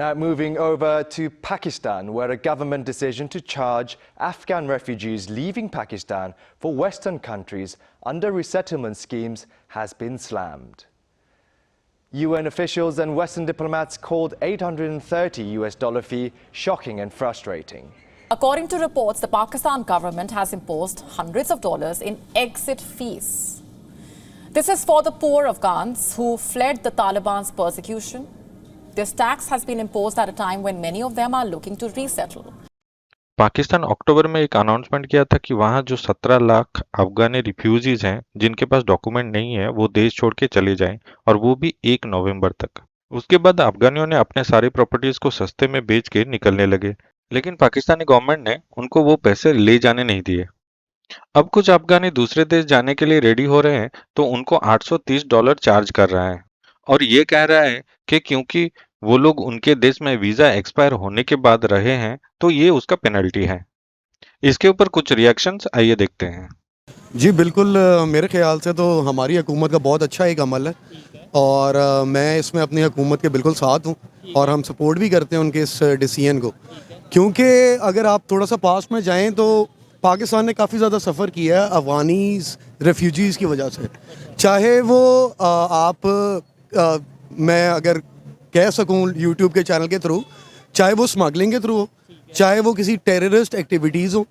Now moving over to Pakistan, where a government decision to charge Afghan refugees leaving Pakistan for Western countries under resettlement schemes has been slammed. UN officials and Western diplomats called $830 fee shocking and frustrating. According to reports, the Pakistan government has imposed hundreds of dollars in exit fees. This is for the poor Afghans who fled the Taliban's persecution. This tax has been imposed at a time when many of them are looking to resettle. Pakistan अक्टूबर में एक announcement किया था कि वहां जो 17 लाख अफगानी refugees हैं जिनके पास document नहीं है वो देश छोड़ के चले जाएं और वो भी 1 नवंबर तक। उसके बाद अफगानियों ने अपने सारी प्रॉपर्टीज को सस्ते में बेच के निकलने लगे, लेकिन पाकिस्तानी गवर्नमेंट ने उनको वो पैसे ले जाने नहीं दिए। अब कुछ अफगानी दूसरे देश जाने के लिए रेडी हो रहे हैं तो उनको $830 चार्ज कर रहा है और ये कह रहा है कि क्योंकि वो लोग उनके देश में वीजा एक्सपायर होने के बाद रहे हैं तो ये उसका पेनल्टी है। इसके ऊपर कुछ रिएक्शंस आइए देखते हैं। जी बिल्कुल, मेरे ख्याल से तो हमारी हुकूमत का बहुत अच्छा एक अमल है और मैं इसमें अपनी हुकूमत के बिल्कुल साथ हूँ और हम सपोर्ट भी करते हैं उनके इस डिसीजन को, क्योंकि अगर आप थोड़ा सा पास में जाएं तो पाकिस्तान ने काफ़ी ज़्यादा सफ़र किया है अफगानीज़ रेफ्यूजीज़ की वजह से। चाहे वो मैं अगर कह सकूं यूट्यूब के चैनल के थ्रू, चाहे वो स्मगलिंग के थ्रू हो, चाहे वो किसी टेररिस्ट एक्टिविटीज़ हो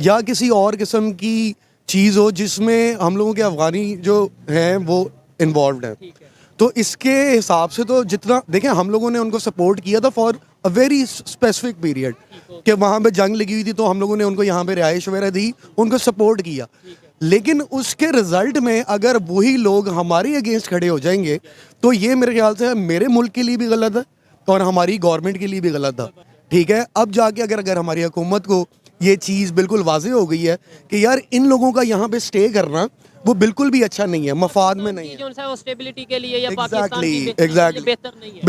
या किसी और किस्म की चीज़ हो जिसमें हम लोगों के अफगानी जो हैं वो इन्वॉल्व हैं। तो इसके हिसाब से तो जितना देखें, हम लोगों ने उनको सपोर्ट किया था for a very specific period कि वहाँ पे जंग लगी हुई थी तो हम लोगों ने उनको यहाँ पे रिहाइश वगैरह दी, उनको सपोर्ट किया। लेकिन उसके रिजल्ट में अगर वही लोग हमारे अगेंस्ट खड़े हो जाएंगे तो ये मेरे ख्याल से मेरे मुल्क के लिए भी गलत है और हमारी गवर्नमेंट के लिए भी गलत है। ठीक है, अब जाके अगर हमारी हुकूमत को ये चीज़ बिल्कुल वाज़ेह हो गई है कि यार इन लोगों का यहाँ पे स्टे करना वो बिल्कुल भी अच्छा नहीं है, मफाद में नहीं है, स्टेबिलिटी के लिए या एग्जैक्टली बेहतर नहीं है।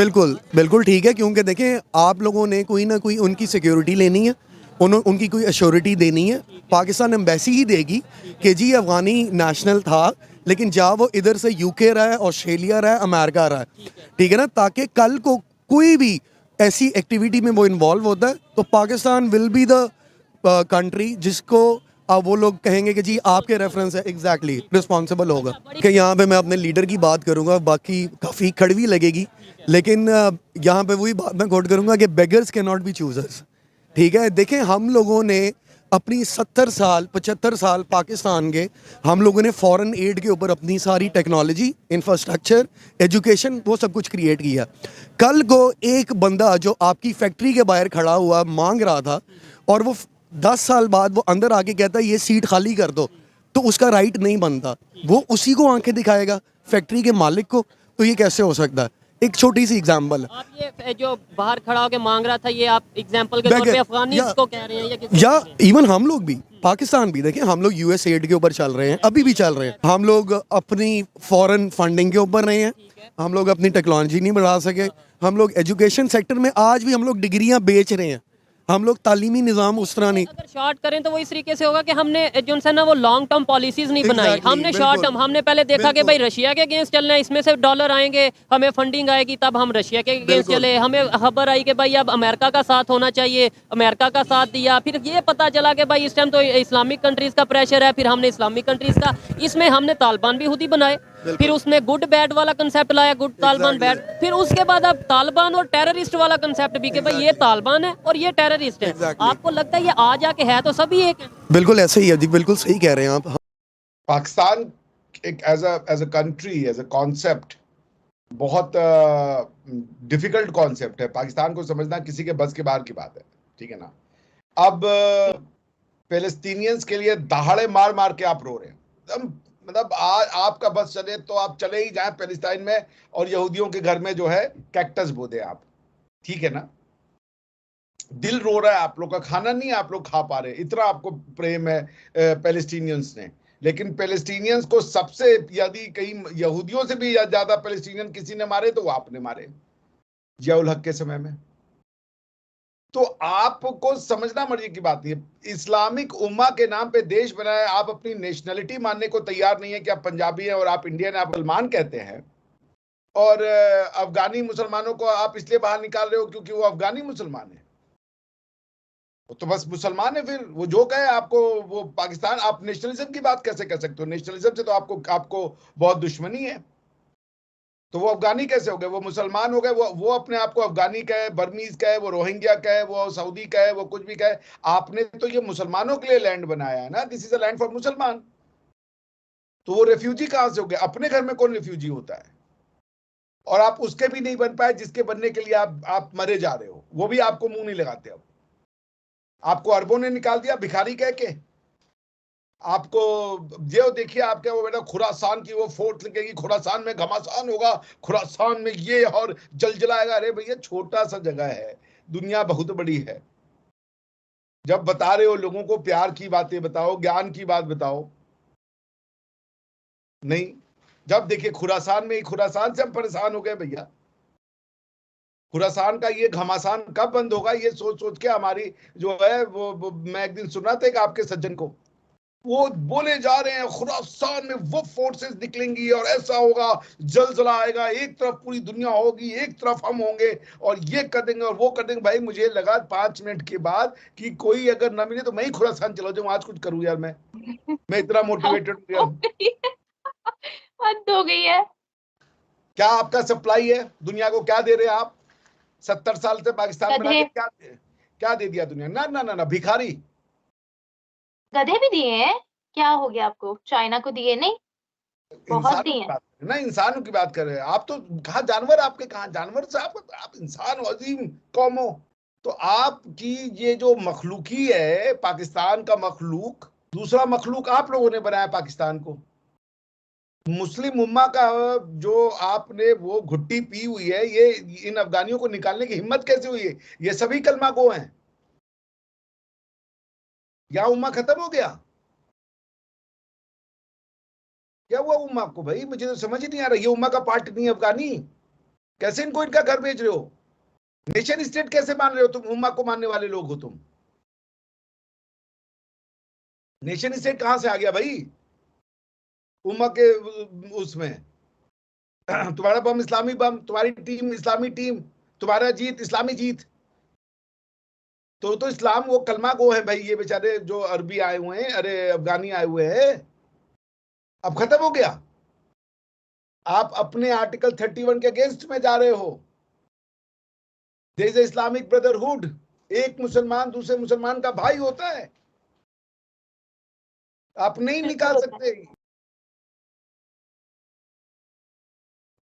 बिल्कुल ठीक है, क्योंकि देखें आप लोगों ने कोई ना कोई उनकी सिक्योरिटी लेनी है, उनकी कोई अश्योरिटी देनी है। पाकिस्तान एम्बेसी ही देगी कि जी अफगानी नेशनल था लेकिन जा वो इधर से यूके रहा है, ऑस्ट्रेलिया रहा है, अमेरिका रहा है, ठीक है ना, ताकि कल को कोई भी ऐसी एक्टिविटी में वो इन्वॉल्व होता है तो Pakistan will be the country जिसको अब वो लोग कहेंगे कि जी आपके रेफरेंस है, एग्जैक्टली रिस्पॉन्सिबल होगा। कि यहाँ पे मैं अपने लीडर की बात करूँगा, बाकी काफ़ी कड़वी लगेगी लेकिन यहाँ पे वही बात मैं कोट करूँगा कि beggars can not be choosers. ठीक है, देखें हम लोगों ने अपनी 70 साल 75 साल पाकिस्तान के हम लोगों ने फॉरेन एड के ऊपर अपनी सारी टेक्नोलॉजी, इंफ्रास्ट्रक्चर, एजुकेशन वो सब कुछ क्रिएट किया। कल को एक बंदा जो आपकी फैक्ट्री के बाहर खड़ा हुआ मांग रहा था और वो 10 साल बाद वो अंदर आके कहता है ये सीट खाली कर दो, तो उसका राइट नहीं बनता, वो उसी को आंखें दिखाएगा, फैक्ट्री के मालिक को। तो ये कैसे हो सकता है? एक छोटी सी एग्जांपल है, आप ये जो बाहर खड़ा होकर मांग रहा था, ये आप एग्जांपल के तौर पे अफगानी को कह रहे हैं या इवन हम लोग भी पाकिस्तान भी देखें, हम लोग यूएस एड के ऊपर चल रहे हैं, अभी भी चल रहे हैं। हम लोग अपनी फॉरेन फंडिंग के ऊपर रहे हैं, हम लोग अपनी टेक्नोलॉजी नहीं बढ़ा सके, हम लोग एजुकेशन सेक्टर में आज भी हम लोग डिग्रियां बेच रहे हैं, हम लोग तालीमी निज़ाम उस तरह नहीं। अगर शॉर्ट करें तो वो इस तरीके से होगा कि हमने जो है ना वो लॉन्ग टर्म पॉलिसीज नहीं बनाई, हमने शॉर्ट टर्म, हमने पहले देखा कि भाई रशिया के अगेंस्ट चलना है, इसमें से डॉलर आएंगे, हमें फंडिंग आएगी, तब हम रशिया के अगेंस्ट चले। हमें खबर आई कि भाई अब अमेरिका का साथ होना चाहिए, अमेरिका का साथ दिया। फिर ये पता चला कि भाई इस टाइम तो इस्लामिक कंट्रीज का प्रेशर है, फिर हमने इस्लामिक कंट्रीज का, इसमें हमने तालिबान भी खुद ही बनाए, फिर उसने गुड बैड वाला कंसेप्ट लाया, गुड तालिबान बैड, फिर उसके बाद अब तालिबान और टेररिस्ट वाला कंसेप्ट भी कि भाई ये तालिबान है और ये टेररिस्ट है। आपको लगता है ये आ जाके है तो सभी एक है? बिल्कुल ऐसे ही है जी, बिल्कुल सही कह रहे हैं आप। पाकिस्तान एक as a country, as a concept बहुत डिफिकल्ट कॉन्सेप्ट है। पाकिस्तान को समझना किसी के बस के बाहर की बात है, ठीक है ना। अब पैलेस्टीनियंस के लिए दहाड़े मार मार के आप रो रहे हैं, मतलब आपका बस चले तो आप चले ही जाएं पैलेस्टाइन में और यहूदियों के घर में जो है कैक्टस बो दे आप, ठीक है ना। दिल रो रहा है, आप लोग का खाना नहीं आप लोग खा पा रहे, इतना आपको प्रेम है पैलेस्टीनियंस ने। लेकिन पैलेस्टीनियंस को सबसे, यदि कहीं यहूदियों से भी ज्यादा पैलेस्टीनियन किसी ने मारे तो वो आपने मारे जियाउल हक के समय में। तो आपको समझना मर्जी की बात नहीं है, इस्लामिक उम्मा के नाम पे देश बनाया, आप अपनी नेशनलिटी मानने को तैयार नहीं है कि आप पंजाबी हैं और आप इंडियन, आप सलमान कहते हैं और अफगानी मुसलमानों को आप इसलिए बाहर निकाल रहे हो क्योंकि वो अफगानी मुसलमान है, वो तो बस मुसलमान है। फिर वो जो कहे आपको, वो पाकिस्तान, आप नेशनलिज्म की बात कैसे कर सकते हो? नेशनलिज्म से तो आपको बहुत दुश्मनी है। तो वो अफगानी कैसे हो गए? वो मुसलमान हो गए। वो अपने आप को अफगानी कहे, बर्मीज कहे, वो रोहिंग्या कहे, वो सऊदी कहे, वो कुछ भी कहे, आपने तो ये मुसलमानों के लिए लैंड बनाया है ना। This is a land for मुसलमान। तो वो रेफ्यूजी कहां से हो गए? अपने घर में कौन रेफ्यूजी होता है? और आप उसके भी नहीं बन पाए जिसके बनने के लिए आप मरे जा रहे हो। वो भी आपको मुंह नहीं लगाते। अब आपको अरबों ने निकाल दिया भिखारी कह के। आपको जो देखिए, आपके वो बेटा खुरासान की वो फोर्ट लिखेगी, खुरासान में घमासान होगा, खुरासान में ये और जलजलाएगा। अरे भैया, छोटा सा जगह है, दुनिया बहुत बड़ी है। जब बता रहे हो लोगों को प्यार की बातें बताओ, ज्ञान की बात बताओ। नहीं, जब देखिए खुरासान में, खुरासान से हम परेशान हो गए भैया। खुरासान का ये घमासान कब बंद होगा, ये सोच सोच के हमारी जो है वो मैं एक दिन सुना था एक आपके सज्जन को, वो बोले जा रहे हैं खुरासान में वो फोर्सेस निकलेंगी और ऐसा होगा, जलजला आएगा, एक तरफ पूरी दुनिया होगी, एक तरफ हम होंगे, और ये कर देंगे और वो कर देंगे। भाई मुझे लगा 5 मिनट के बाद कि कोई अगर ना मिले तो मैं ही खुरासान चला जाऊं, आज कुछ करूं यार। मैं इतना मोटिवेटेड हो गया। हद हो गई है। क्या आपका सप्लाई है दुनिया को? क्या दे रहे हैं आप? 70 साल से पाकिस्तान बना के गधे, क्या दे दिया दुनिया? ना ना ना ना, भिखारी। गधे भी दिए हैं। क्या हो गया आपको? चाइना को दिए नहीं? बहुत इंसानों दिए की हैं। बात ना, इंसानों की बात कर रहे हैं आप। तो कहा जानवर, आपके कहा जानवर से आप इंसान हो, अजीम कौम हो। तो आपकी ये जो मखलूकी है, पाकिस्तान का मखलूक, दूसरा मखलूक आप लोगों ने बनाया पाकिस्तान को। मुस्लिम उम्मा का जो आपने वो घुट्टी पी हुई है, ये इन अफगानियों को निकालने की हिम्मत कैसे हुई है? ये सभी कलमा गो हैं। या उम्मा खत्म हो गया? क्या हुआ उम्मा को? भाई मुझे तो समझ ही नहीं आ रहा। ये उम्मा का पार्ट नहीं है अफगानी? कैसे इनको इनका घर भेज रहे हो? नेशन स्टेट कैसे मान रहे हो तुम? उम्मा को मानने वाले लोग हो तुम। नेशन स्टेट कहां से आ गया भाई उम्मा के उसमें? तुम्हारा बम इस्लामी बम, तुम्हारी टीम इस्लामी टीम, तुम्हारा जीत इस्लामी जीत। तो इस्लाम वो कलमा गो है भाई, ये बेचारे जो अरबी आए हुए हैं, अरे अफगानी आए हुए हैं। अब खत्म हो गया? आप अपने आर्टिकल 31 के अगेंस्ट में जा रहे हो। There is Islamic brotherhood. एक मुसलमान दूसरे मुसलमान का भाई होता है। आप नहीं बिल्कुल निकाल होता है। सकते।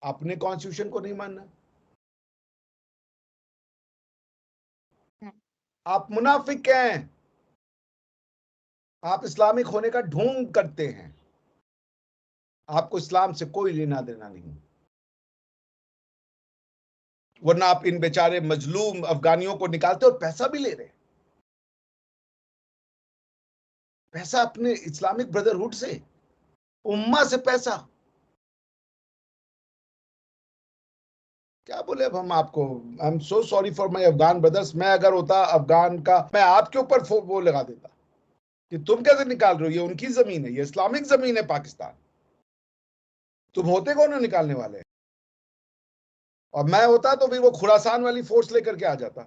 अपने कॉन्स्टिट्यूशन को नहीं मानना। आप मुनाफिक हैं। आप इस्लामिक होने का ढोंग करते हैं। आपको इस्लाम से कोई लेना देना नहीं, वरना आप इन बेचारे मजलूम अफगानियों को निकालते और पैसा भी ले रहे हैं। पैसा अपने इस्लामिक ब्रदरहुड से, उम्मा से पैसा। क्या बोले अब हम आपको? I am so sorry for my Afghan brothers. मैं अगर होता अफगान का, मैं आपके ऊपर वो लगा देता कि तुम कैसे निकाल रहे हो, ये उनकी जमीन है, ये इस्लामिक जमीन है पाकिस्तान। तुम होते कौन हो निकालने वाले? और मैं होता तो फिर वो खुरासान वाली फोर्स लेकर के आ जाता।